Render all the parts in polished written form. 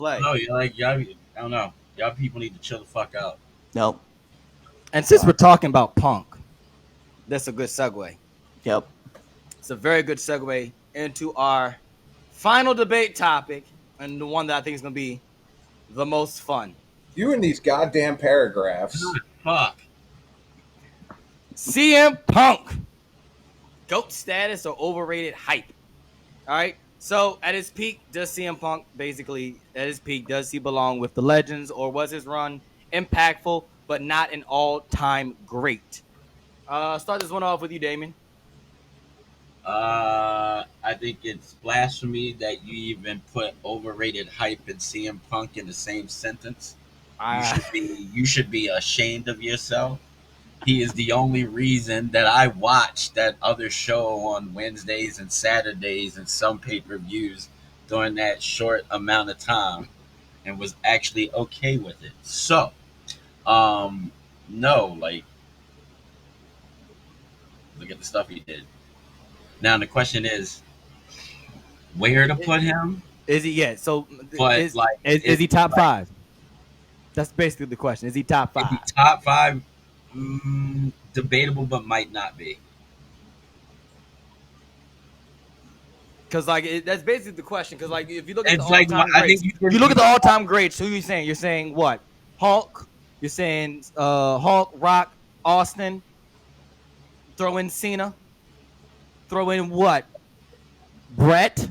play. No, you're like y'all. I don't know. Y'all people need to chill the fuck out. Nope. And since we're Sorry. talking about Punk, that's a good segue. Yep. It's a very good segue into our final debate topic, and the one that I think is going to be the most fun. You and these goddamn paragraphs. Fuck. CM Punk, GOAT status or overrated hype? All right. So at his peak, does CM Punk basically at his peak does he belong with the legends, or was his run impactful but not an all-time great? Start this one off with you, Damon. I think it's blasphemy that you even put overrated hype and CM Punk in the same sentence. Uh, You should be ashamed of yourself. He is the only reason that I watched that other show on Wednesdays and Saturdays and some pay-per-views during that short amount of time and was actually okay with it. So, um, no, like look at the stuff he did. Now the question is where to put him, is he? Yeah. So but is like is it's he top like five? That's basically the question. Is he top if he five? top five, debatable, but might not be. Because like that's basically the question. Because like if you look at the It's like all-time I think greats, you you can look you at the can all-time greats. Who you saying? You're saying what? Hulk. You're saying Hulk, Rock, Austin. Throw in Cena. Throw in what? Brett.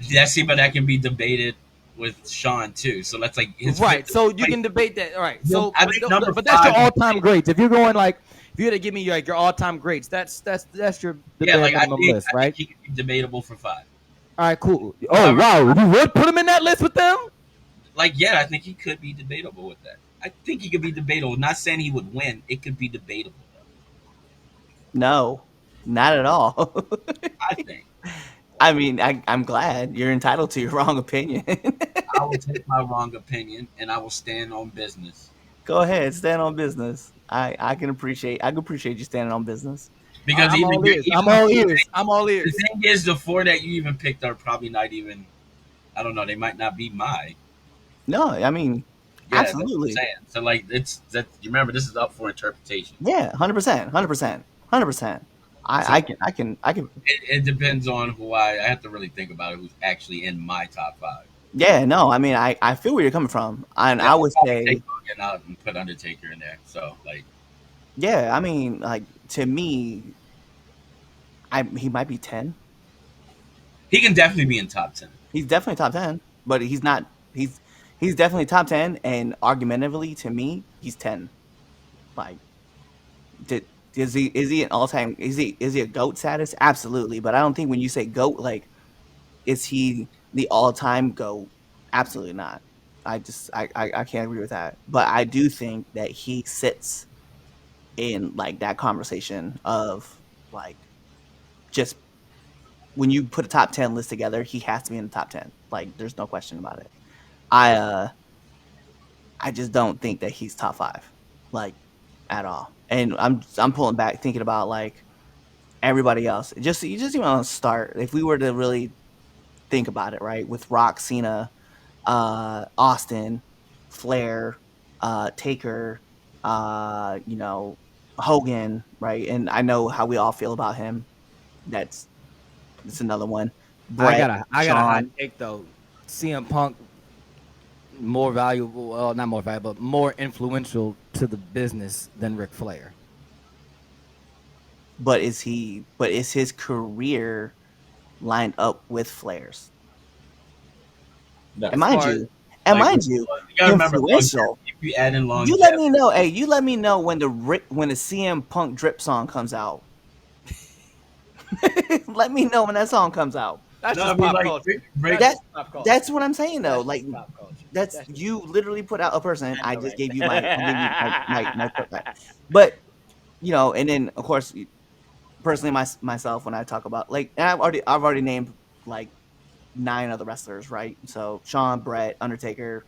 yeah, see, but that can be debated with Sean too. So that's like his Right. fifth So you place. can debate that. All right. So I think number but that's your five. all-time greats. If you're going like if you had to give me like your all-time greats, that's your the Yeah, bare like minimum list, I think right? he could be debatable for five. All right, cool. Oh However, wow, you would put him in that list with them? like yeah, I think he could be debatable with that. I think he could be debatable. Not saying he would win. It could be debatable though. No, not at all. I think I mean, I'm glad you're entitled to your wrong opinion. I will take my wrong opinion and I will stand on business. Go ahead, stand on business. I can appreciate you standing on business. Because I'm all ears. even I'm the all four ears. I'm all the ears. thing is the four that you even picked are probably not even. I don't know. They might not be my. No, I mean, Yeah, that's what I'm absolutely. saying. So like it's that you remember this is up for interpretation. Yeah, 100%, 100%, 100%. So I can. it depends on who I have to really think about it. Who's actually in my top five? Yeah, no, I mean, I feel where you're coming from, and Yeah, I I'll would probably take say, Hogan out and put Undertaker in there. So like yeah, I mean, like to me, he might be 10. he can definitely be in top 10. He's definitely top 10, but he's not. He's definitely top 10, and argumentatively to me, he's 10. Like, did is he an all time? Is he a goat status? Absolutely, but I don't think when you say goat, like, is he the all time goat? Absolutely not. I can't agree with that. But I do think that he sits in like that conversation of like just when you put a top 10 list together, he has to be in the top 10. Like, there's no question about it. I uh I just don't think that he's top 5 like at all. And I'm pulling back thinking about like everybody else. Just you just even want to start if we were to really think about it, right? With Rock, Cena, Austin, Flair, Taker, you know, Hogan, right? And I know how we all feel about him. That's another one. Brett, I got a hot Sean. take though. CM Punk more valuable, well, not more valuable, but more influential to the business than Ric Flair. But is he? But is his career lined up with Flair's? No. And As mind far as you, and Like mind you, you gotta remember influential. if you add in You let me longevity. know. Hey, you let me know when the CM Punk drip song comes out. Let me know when that song comes out. that's No, I just mean pop like culture. Rick, That's That just pop culture. that's what I'm saying though. That's Like just pop culture. that's That's just you literally put out a person. I I know, just right? gave you I gave you my back. But you know, and then of course, personally, myself when I talk about like, and I've already named like 9 other wrestlers, right? So Shawn, Brett, Undertaker,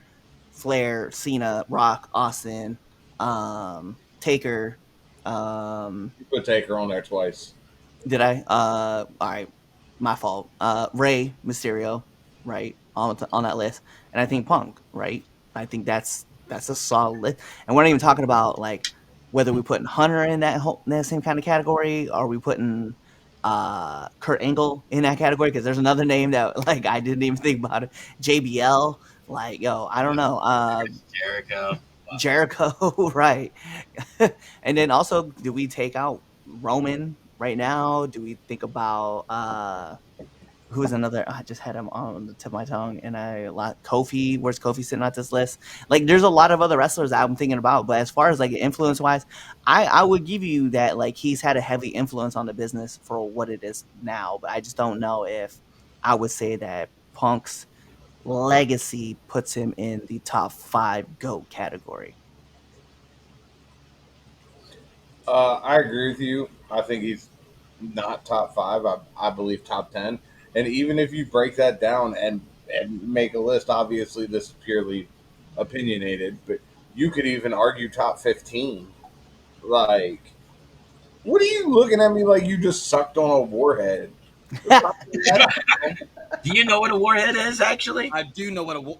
Flair, Cena, Rock, Austin, Taker. You put Taker on there twice. Did I? All right, my fault. Ray Mysterio, right? on that list, and I think Punk, right? I think that's a solid list, and we're not even talking about like whether we putting Hunter in in that same kind of category, or we putting Kurt Angle in that category because there's another name that like I didn't even think about it. JBL, like yo, I don't know. Jericho. Wow. Jericho, right? And then also, do we take out Roman right now? Do we think about who's another? I just had him on the tip of my tongue, and I lot Kofi. Where's Kofi sitting on this list? Like, there's a lot of other wrestlers that I'm thinking about, but as far as like influence wise, I would give you that like he's had a heavy influence on the business for what it is now, but I just don't know if I would say that Punk's legacy puts him in the top 5 GOAT category. I agree with you. I think he's not top five. I believe top 10. And even if you break that down and make a list, obviously this is purely opinionated, but you could even argue top 15. Like, what are you looking at me like you just sucked on a warhead? That's not what happened. Do you know what a warhead is actually? I do know what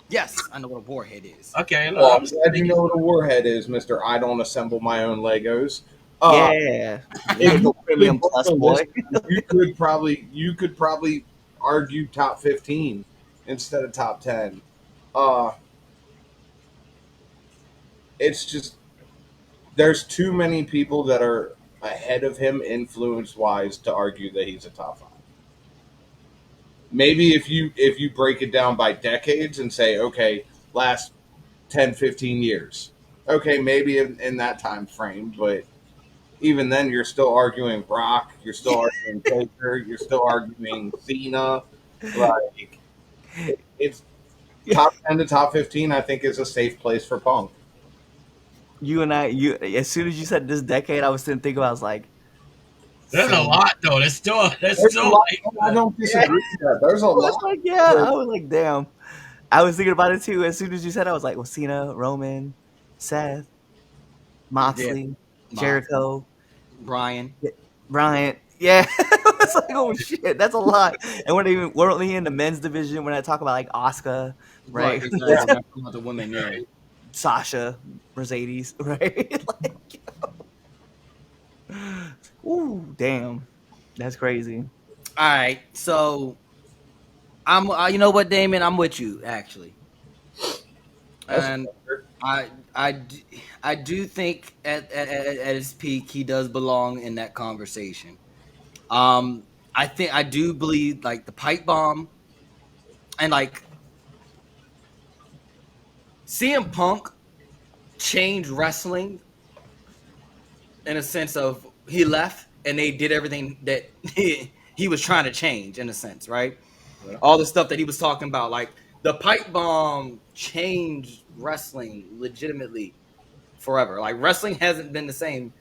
yes, I know what a warhead is. Okay, no, Well, I'm I'm just glad you making know what sure. a warhead is, Mister. I don't assemble my own Legos. Uh, Yeah, if you're you the really premium broke plus the list, boy. down, you could probably argue top 15 instead of top 10. Uh, it's just there's too many people that are ahead of him influence wise to argue that he's a top five. Maybe if you break it down by decades and say, okay, last 10, 15 years, okay, maybe in that time frame, but even then you're still arguing Brock, you're still arguing Taker, you're still arguing Cena. Like, it's top 10 to top 15. I think is a safe place for Punk. You and you as soon as you said this decade, I was sitting thinking about. I was like, There's a same. lot though. There's There's a still lot. like I don't Yeah, I disagree with that. There's a was lot. like, yeah. But I was like, damn. I was thinking about it too. As soon as you said, it, I was like, well, Cena, Roman, Seth, Yeah, Moxley, Moxley, Jericho, Brian. Bryant. Yeah, it's like, oh shit, that's a lot. And we're only in the men's division when I talk about like Oscar, Right, right? exactly. yeah, We're not talking about the women, yeah. Sasha, Mercedes, right? Like, ooh, damn, that's crazy. All right, so you know what, Damon, I'm with you actually, that's and I, I, d- I do think at his peak he does belong in that conversation. I think I do believe like the pipe bomb and like CM Punk changed wrestling in a sense of he left and they did everything that he was trying to change in a sense, right? yeah. All the stuff that he was talking about, like the pipe bomb changed wrestling legitimately forever. Like wrestling hasn't been the same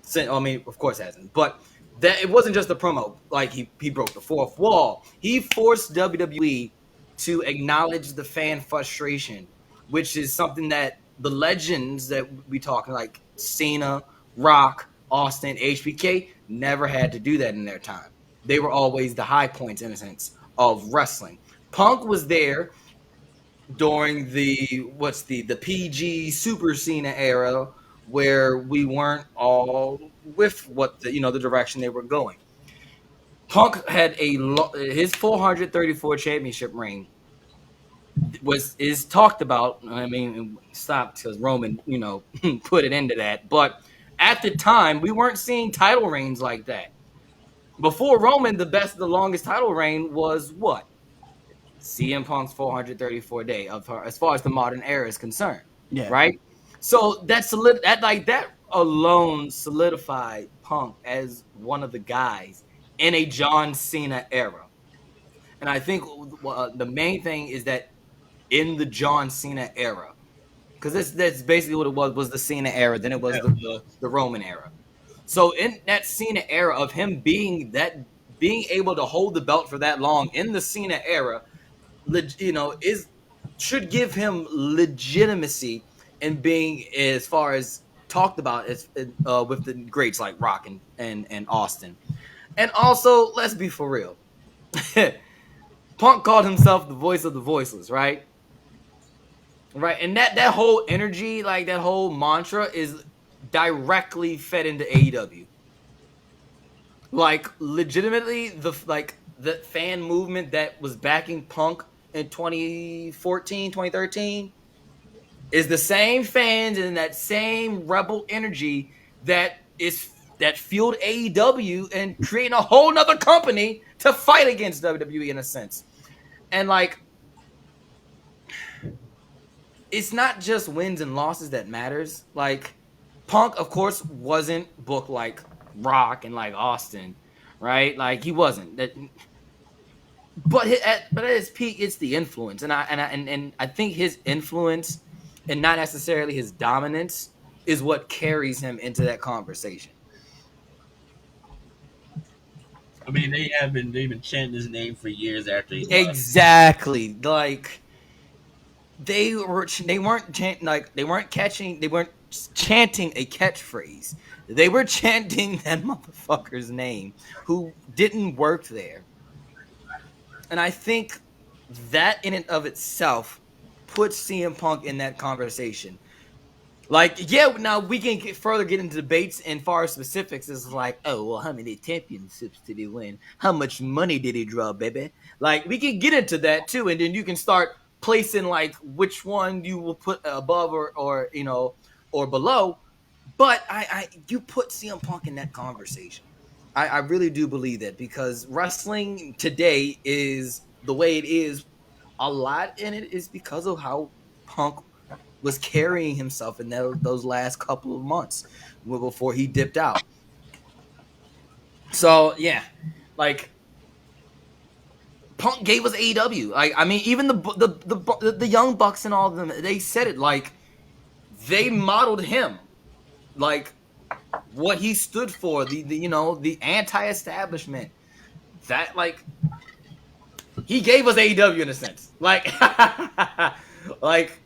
since. I mean, of course, it hasn't, but that it wasn't just a promo. Like he broke the fourth wall. He forced WWE to acknowledge the fan frustration, which is something that the legends that we talking like Cena, Rock, Austin, HBK never had to do that in their time. They were always the high points in a sense of wrestling. Punk was there during the PG Super Cena era where we weren't all with what the direction they were going. Punk had his 434 championship reign was is talked about. I mean, stopped because Roman put it into that. But at the time, we weren't seeing title reigns like that. Before Roman, the longest title reign was what? CM Punk's 434 day of her, as far as the modern era is concerned, Yeah, right? So that alone solidified Punk as one of the guys in a John Cena era. And I think the main thing is that in the John Cena era, because that's basically what it was the Cena era, then it was the Roman era. So in that Cena era of him being able to hold the belt for that long in the Cena era, is should give him legitimacy in being as far as talked about as with the greats like Rock and Austin. And also, let's be for real. Punk called himself the voice of the voiceless, right? Right, and that whole energy, like that whole mantra, is directly fed into AEW. Like legitimately, the fan movement that was backing Punk in 2014, 2013 is the same fans and that same rebel energy that is that fueled AEW and creating a whole nother company to fight against WWE in a sense. And like it's not just wins and losses that matters. Like Punk, of course, wasn't booked like Rock and like Austin, right? Like he wasn't. But at his peak, it's the influence, and I think his influence, and not necessarily his dominance, is what carries him into that conversation. I mean, they've been chanting his name for years after he left. Exactly, like they weren't catching, they weren't chanting a catchphrase. They were chanting that motherfucker's name who didn't work there. And I think that in and of itself puts CM Punk in that conversation. Like, yeah, now we can further get into debates and far specifics. Is like, oh, well, how many championships did he win? How much money did he draw, baby? Like, we can get into that too, and then you can start placing like which one you will put above or or below. But you put CM Punk in that conversation. I really do believe that because wrestling today is the way it is. A lot in it is because of how Punk was carrying himself in those last couple of months before he dipped out. So yeah, like Punk gave us AEW. Like I mean, even the young bucks and all of them, they said it like they modeled him like what he stood for. The anti-establishment that like he gave us AEW in a sense. Like like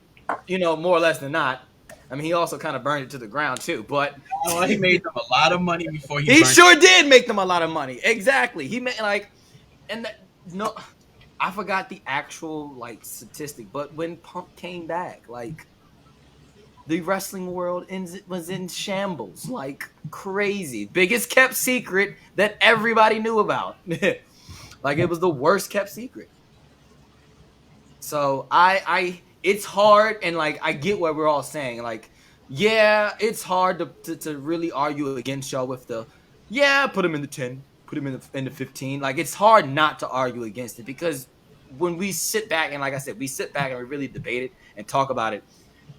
more or less than not. I mean, he also kind of burned it to the ground too, but Oh, he made them a lot of money before he he burned. sure did make them a lot of money. Exactly. He made like, and that, no, I forgot the actual like statistic, but when Punk came back, like the wrestling world was in shambles, like crazy. Biggest kept secret that everybody knew about. Like it was the worst kept secret. So it's hard, and like I get what we're all saying. Like, yeah, it's hard to really argue against y'all with the, yeah, put him in the 10, put him in the 15. Like it's hard not to argue against it because when we sit back and like I said, we sit back and we really debate it and talk about it.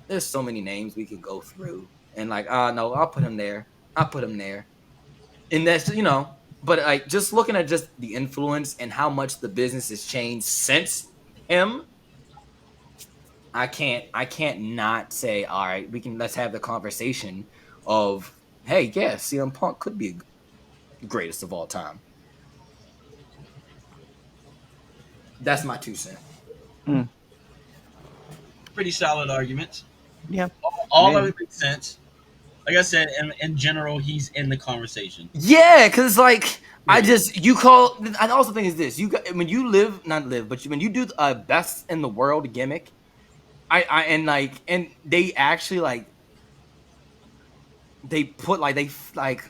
There's so many names we could go through, and like, no, I'll put him there. I'll put him there, and that's But like just looking at just the influence and how much the business has changed since him, I can't not say, all right, let's have the conversation of, hey, yeah, CM Punk could be greatest of all time. That's my 2 cents. Mm, Pretty solid arguments. yeah, All of maybe. it makes sense. Like I said, in general, he's in the conversation. Yeah, because like I Period. just you call. I also think is this: you got, when you live, not live, but when you do a best in the world gimmick, and they actually like they put like they like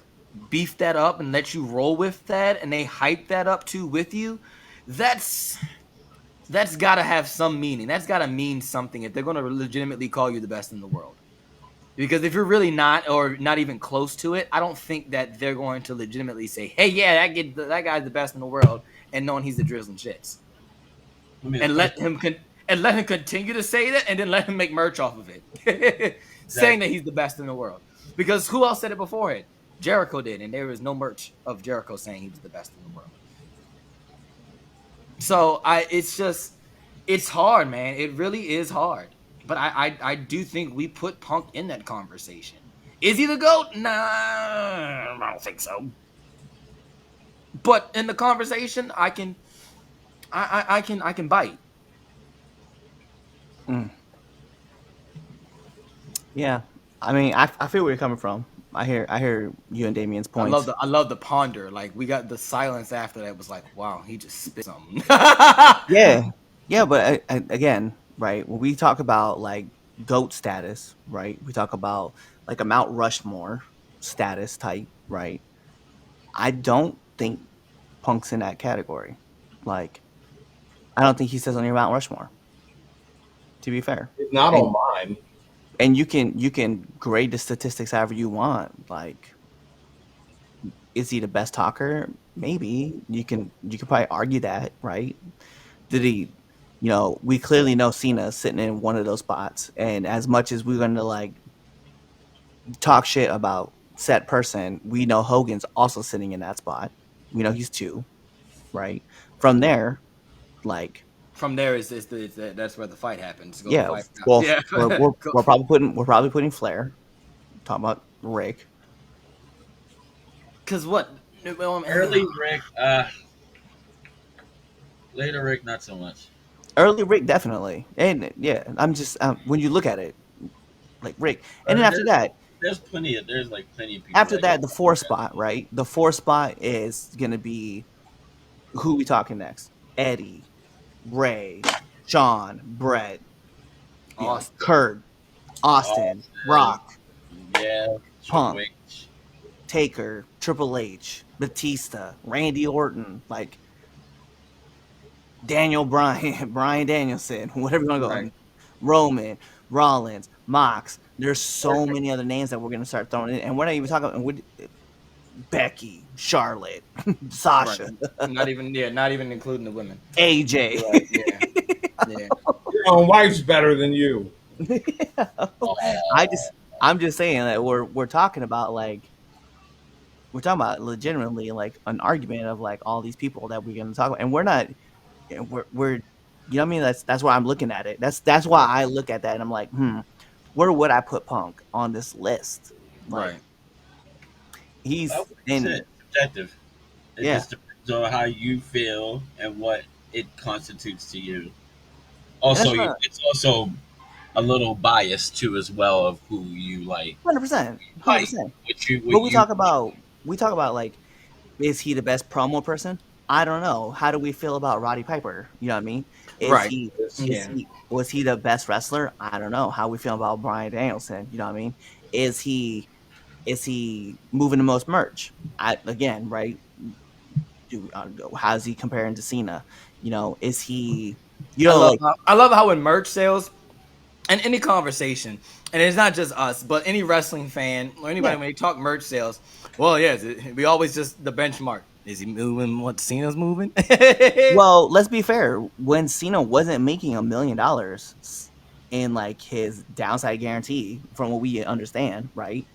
beef that up and let you roll with that, and they hype that up too with you. That's that's got to have some meaning. That's got to mean something if they're going to legitimately call you the best in the world. Because if you're really not, or not even close to it, I don't think that they're going to legitimately say, "Hey, yeah, that guy's the best in the world," and knowing he's the drizzling shits, I mean, and first, let him continue to say that, and then let him make merch off of it, saying that exactly. he's the best in the world. Because who else said it before it? Jericho did, and there was no merch of Jericho saying he was the best in the world. So it's just, it's hard, man. It really is hard. But I do think we put Punk in that conversation. Is he the GOAT? Nah, I don't think so. But in the conversation, I can bite. Mm, yeah. I mean, I feel where you're coming from. I hear you and Damien's points. I love the ponder. Like we got the silence after that was like, wow, he just spit something. Yeah, yeah, but again, right? When we talk about like goat status, right? We talk about like a Mount Rushmore status type, right? I don't think Punk's in that category. Like, I don't think he says on your Mount Rushmore. To be fair, It's not on and mine. you can grade the statistics however you want. Like, is he the best talker? Maybe you can probably argue that, right? Did he? We clearly know Cena's sitting in one of those spots, and as much as we're gonna like talk shit about said person, we know Hogan's also sitting in that spot. We know he's two, right? From there, like, From there is that's where the fight happens. Go to yeah, fight round. well, Yeah. we're we're, Go- we're probably putting Flair. Talking about Rick. Cause what? Early Rick, later Rick, not so much. Early Rick definitely, and yeah, I'm just when you look at it, like Rick, and then But there's like plenty of people after that get that, the four looked at. spot, right? The four spot is gonna be who we talking next? Eddie, Ray, Sean, Brett, Austin. Kurt, Austin, Austin, Rock, yeah, Triple Punk, H. Taker, Triple H, Batista, Randy Orton, like Daniel Bryan, Bryan Danielson, whatever you want to Right. go, Roman, Rollins, Mox. There's so Perfect. many other names that we're gonna start throwing in, and we're not even talking about Becky, Charlotte, Right. Sasha, Not even including the women. AJ. You're right. Yeah. Yeah. Your own wife's better than you. I just I'm just saying that we're talking about like we're talking about legitimately like an argument of like all these people that we're gonna talk about, and we're not we're you know what I mean. That's why I'm looking at it. That's why I look at that and I'm like, where would I put Punk on this list? Like Right. Like he's what you in said, subjective. It yeah. just depends on how you feel and what it constitutes to you. Also, And that's it's also a little biased too, as well, of who you like, 100%, hundred like percent. what But you. we talk about like, is he the best promo person? I don't know. How do we feel about Roddy Piper? You know what I mean? Is Right. he It's, is Yeah. he was he the best wrestler? I don't know. How we feel about Brian Danielson? You know what I mean? Is he is he moving the most merch? Again, right? How's he comparing to Cena? Is he? Like I love how in merch sales and any conversation, and it's not just us, but any wrestling fan or yeah. anybody when they talk merch sales, well, yes, we always just the benchmark. Is he moving what Cena's moving? Well, let's be fair. When Cena wasn't making $1 million in like his downside guarantee, from what we understand, right?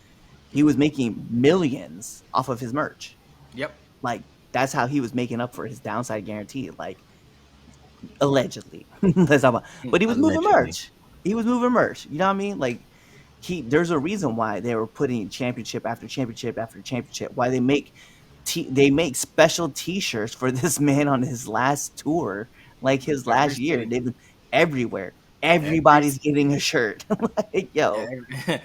He was making millions off of his merch. Yep. Like that's how he was making up for his downside guarantee. Like allegedly, let's talk about. But he was moving Allegedly. merch. He was moving merch. You know what I mean? Like there's a reason why they were putting championship after championship after championship. Why they make special T-shirts for this man on his last tour, like his Every last year. city. They've been everywhere. Every Everybody's city. getting a shirt. Like, yo, Every,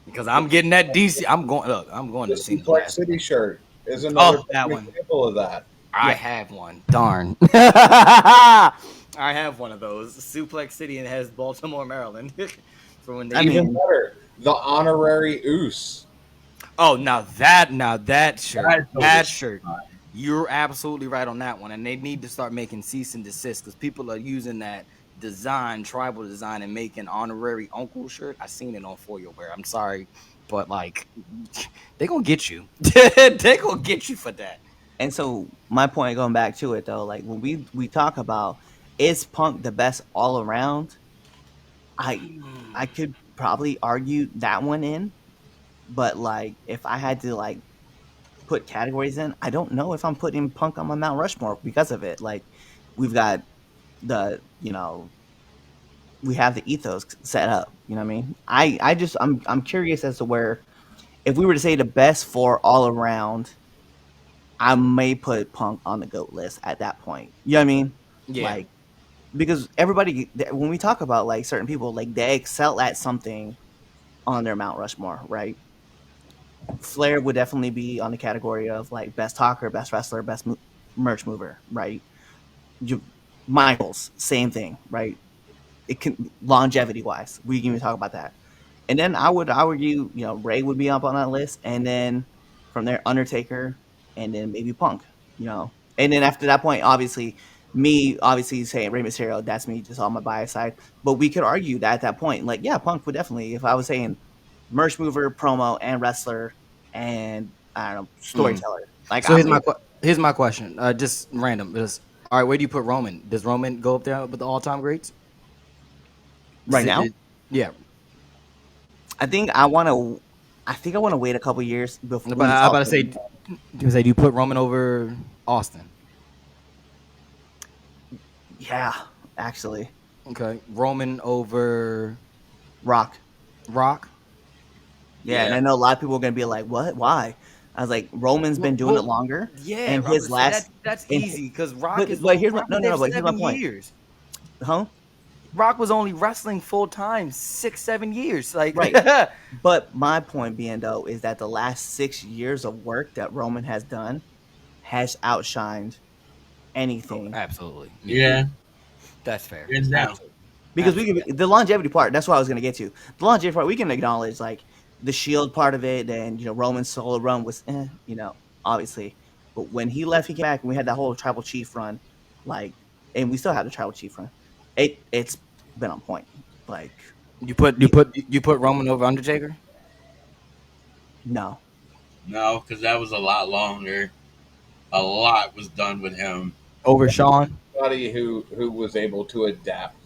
because I'm getting that DC. I'm going. Look, I'm going the to Cena's Suplex last City one. shirt is another Oh, that perfect one. example of that. I yeah. have one. Darn. I have one of those. Suplex City and it has Baltimore, Maryland. For when they I beat. Even mean, better, the honorary Oos. Oh, now that shirt, That's over that so shirt. fine. You're absolutely right on that one, and they need to start making cease and desist because people are using that design, tribal design, and making honorary uncle shirt. I seen it on For Your Wear. I'm sorry, but like, they gonna get you. They gonna get you for that. and so my point going back to it though, like when we talk about is Punk the best all around, I I could probably argue that one in, but like if I had to like put categories in, I don't know if I'm putting Punk on my Mount Rushmore because of it. Like we've got the we have the ethos set up. You know what I mean? I'm curious as to where if we were to say the best for all around, I may put Punk on the GOAT list at that point. You know what I mean? Yeah, Like because everybody when we talk about like certain people, like they excel at something on their Mount Rushmore, right? Flair would definitely be on the category of like best talker, best wrestler, best merch mover, right? You, Michaels, same thing, right? It can longevity wise, we can even talk about that. And then I would argue, Ray would be up on that list, and then from there Undertaker, and then maybe Punk, and then after that point, obviously me, obviously saying Rey Mysterio, that's me just on my bias side. But we could argue that at that point, like, yeah, Punk would definitely, if I was saying merch mover, promo, and wrestler, and I don't know, Mm. storyteller, like So I'm here's my question. Just random. Just all right. Where do you put Roman? Does Roman go up there with the all time greats? right now. Yeah, I think I want to. I think I want to wait a couple years before but when it's I all about to said and say, do you put Roman over Austin? done. Yeah, actually, Okay, Roman over Rock. Rock. Yeah, and Yeah. I know a lot of people are gonna be like, "What? Why?" I was like, "Roman's been doing it Well, longer, yeah, and I his would say last." that's And easy because Rock but is but on. here's my Rock no was no there no. But here's my 7 point, years. huh? Rock was only wrestling full time 6 7 years. Like, Right. But my point being though is that the last 6 years of work that Roman has done has outshined oh, anything. absolutely, yeah, Yeah. that's fair. Hands down. Absolutely, Because absolutely. the longevity part, that's what I was gonna get to. The longevity part, we can acknowledge like the Shield part of it, and Roman's solo run was, obviously. But when he left, he came back, and we had that whole Tribal Chief run, like, and we still have the Tribal Chief run. It's been on point. Like, the, You put Roman over Undertaker no, No, because that was a lot longer. A lot was done with him. over Sean. Somebody who was able to adapt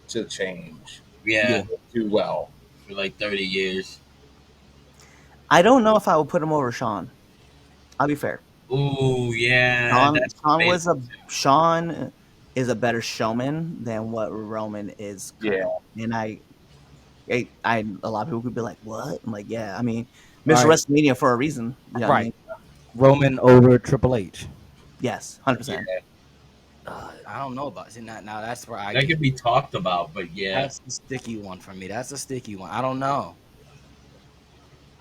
to change yeah, Yeah, too well. for like 30 years. I don't know if I would put him over Sean. I'll be fair. Ooh, yeah, Sean that's Sean was debatable a too. Sean is a better showman than what Roman is Yeah, currently, and I a lot of people could be like, "What?" I'm like, "Yeah, I mean, All Mr. right, WrestleMania for a reason." You know what I right. mean? Roman over Triple H. Yes, 100%. Yeah, I don't know about. See, now that's where I that get. could be talked about, but yeah. That's the sticky one for me. That's a sticky one. I don't know.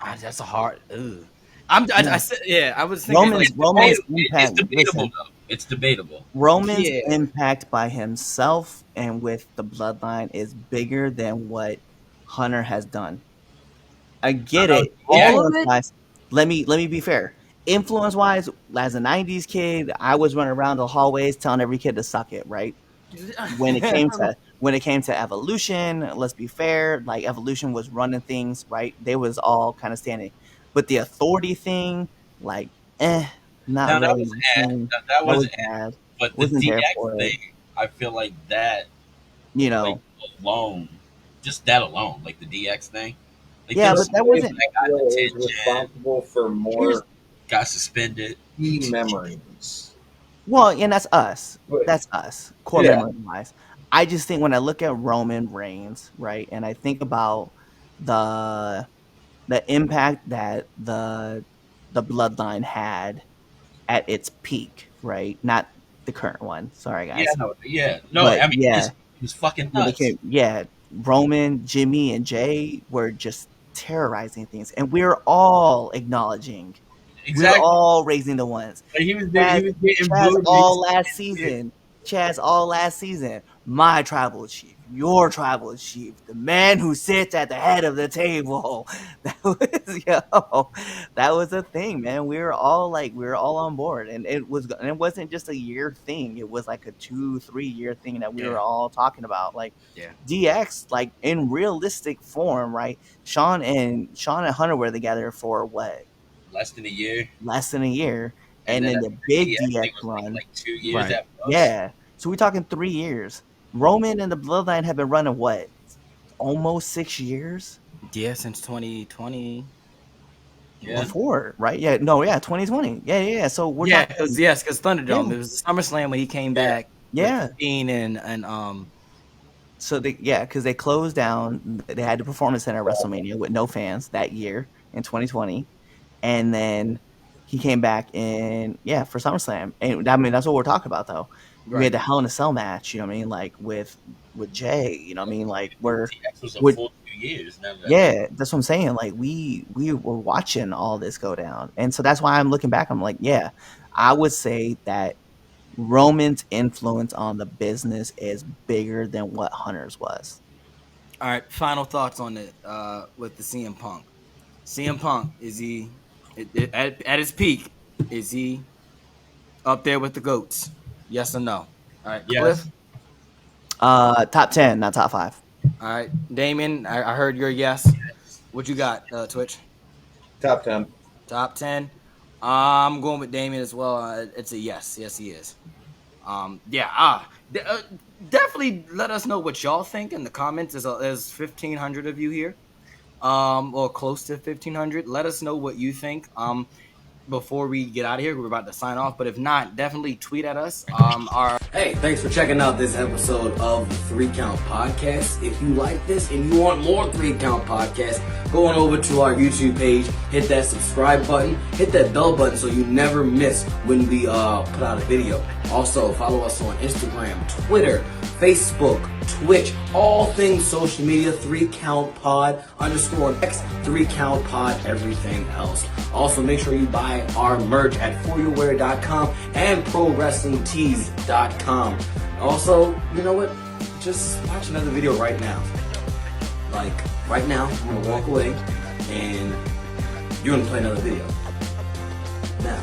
That's a hard. Ugh. I No, said yeah. I was thinking Roman's like It's Roman's debatable. It's impact. debatable Listen, though. It's debatable. Roman's yeah. impact by himself and with the bloodline is bigger than what Hunter has done. I get Uh, it. yeah, All of Influence it. wise, let me be fair. Influence wise, as a '90s kid, I was running around the hallways telling every kid to suck it. Right? When it came to evolution, let's be fair, like evolution was running things, right? They was all kind of standing. But the authority thing, like, not now that really was my eh. thing. That That was was eh. bad. But the Wasn't there DX for it. thing, I feel like that, You like know. alone, just that alone, like the DX thing, like Yeah, there the was but some that people wasn't that got Mysterio is detention, responsible for here's more got suspended. key memories. well, and that's us. But That's us, core yeah, memory wise. I just think when I look at Roman Reigns, right, and I think about the the impact that the bloodline had at its peak, right? Not the current one. Sorry, Yeah, guys. no, yeah, no. But I mean, yeah, it was fucking when they nuts. came, yeah, Roman, Jimmy, and Jay were just terrorizing things, and we're all acknowledging. We're Exactly. all raising the ones. But he was Chaz, he was getting Chaz booed all recently last too. season. Chaz all last season. My tribal chief, your tribal chief, the man who sits at the head of the table. That was that was a thing, man. We were all on board, and it wasn't just a year thing. It was like a 2 3 year thing that we were Yeah. all talking about. Like Yeah. DX, like in realistic form, right? Sean and Hunter were together for what, Less than a year, less than a year, and and then then I the think the big DX DX thing was maybe run, like 2 years Right. at most. yeah. So we're talking 3 years. Roman and the Bloodline have been running what, almost 6 years Yeah. Since 2020. Yeah, before, right? Yeah, no, yeah, 2020, yeah. So we're Yeah. talking, Because yeah, Thunderdome. It was SummerSlam when he came yeah, back with yeah. Fiend and So because they closed down, they had the Performance Center at WrestleMania with no fans that year in 2020, and then he came back in, yeah, for SummerSlam, and I mean that's what we're talking about though. we had Right. the Hell in a Cell match, you know what I mean, like with Jay, you know what I mean, like TX was a we're full 2 years. Now that I think, yeah, that's what I'm saying. Like we were watching all this go down, and so that's why I'm looking back. I'm like, yeah, I would say that Roman's influence on the business is bigger than what Hunter's was. All right. Final thoughts on it with the CM Punk. CM Punk, is he at his peak? Is he up there with the goats? Yes or no? All right, Cliff. yes, Top 10, not top 5. All right, Damien. I heard your yes. What you got, Twitch? Top 10. Top 10. I'm going with Damien as well. It's a yes. Yes, he is. Yeah. Definitely let us know what y'all think in the comments. There's 1,500 of you here. Or close to 1,500. Let us know what you think. Before we get out of here, we're about to sign off. But if not, definitely tweet at us. Hey, thanks for checking out this episode of the 3 Count Podcast. If you like this and you want more 3 Count Podcast, go on over to our YouTube page, hit that subscribe button, hit that bell button so you never miss when we put out a video. Also, follow us on Instagram, Twitter, Facebook, Twitch, all things social media, 3 Count Pod _X, 3 Count Pod, everything else. Also, make sure you buy our merch at foryourwear.com and prowrestlingtees.com. Also, you know what? Just watch another video right now. Like, right now, I'm gonna walk away and you're gonna play another video. Now.